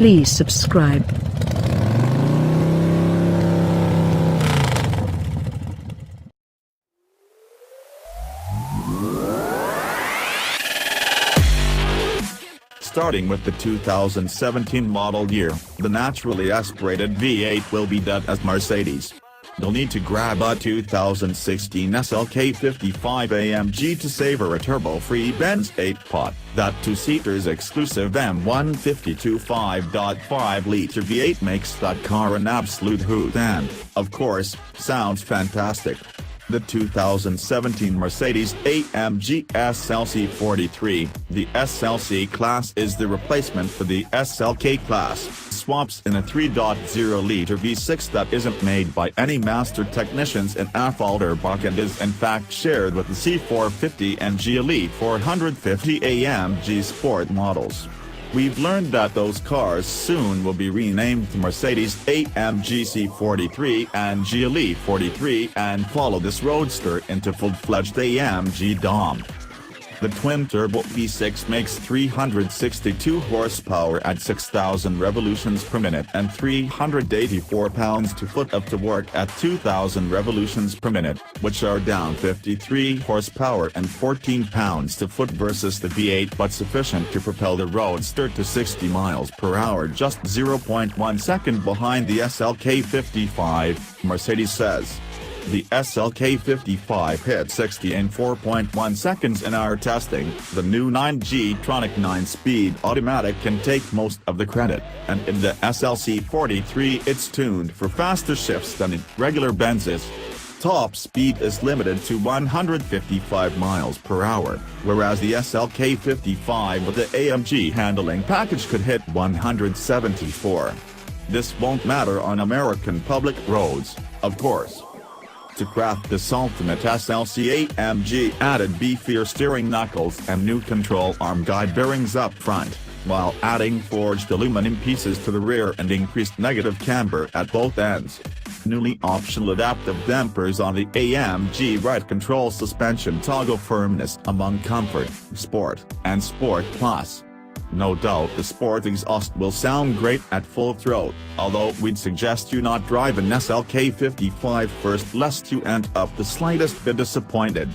Please subscribe. Starting with the 2017 model year, the naturally aspirated V8 will be dead as Mercedes. You'll need to grab a 2016 SLK55 AMG to savor a turbo-free Benz 8-pot, that two-seater's exclusive M152 5.5-liter V8 makes that car an absolute hoot and, of course, sounds fantastic. The 2017 Mercedes-AMG SLC43, the SLC-class is the replacement for the SLK-class, swaps in a 3.0-liter V6 that isn't made by any master technicians in Affalterbach and is in fact shared with the C43 and GLE43 AMG sport models. We've learned that those cars soon will be renamed to Mercedes-AMG C43 and GLE43 and follow this roadster into full-fledged AMG-dom. The twin-turbo V6 makes 362 horsepower at 6,000 revolutions per minute and 384 pounds-to-foot of torque at 2,000 revolutions per minute, which are down 53 horsepower and 14 pounds-to-foot versus the V8 but sufficient to propel the roadster to 60 miles per hour, just 0.1 second behind the SLK55, Mercedes says. The SLK55 hit 60 in 4.1 seconds in our testing. The new 9G-tronic 9-speed automatic can take most of the credit, and in the SLC43 it's tuned for faster shifts than in regular Benz's. Top speed is limited to 155 miles per hour, whereas the SLK55 with the AMG handling package could hit 174. This won't matter on American public roads, of course. To craft this ultimate SLC-AMG added Beefier steering knuckles and new control arm guide bearings up front, while adding forged aluminum pieces to the rear and increased negative camber at both ends. Newly optional adaptive dampers on the AMG ride control suspension toggle firmness among Comfort, Sport, and Sport Plus. No doubt the sport exhaust will sound great at full throttle, although we'd suggest you not drive an SLK55 first lest you end up the slightest bit disappointed.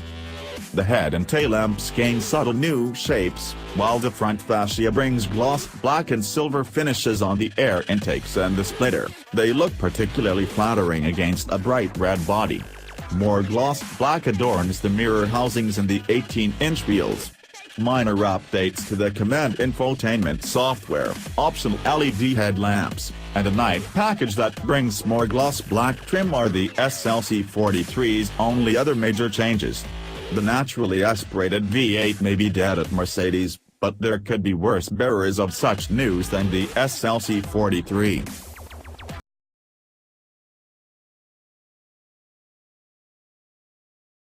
The head and tail lamps gain subtle new shapes, while the front fascia brings gloss black and silver finishes on the air intakes and the splitter. They look particularly flattering against a bright red body. More gloss black adorns the mirror housings and the 18-inch wheels. Minor updates to the command infotainment software, optional LED headlamps, and a night package that brings more gloss black trim are the SLC43's only other major changes. The naturally aspirated V8 may be dead at Mercedes, but there could be worse bearers of such news than the SLC43.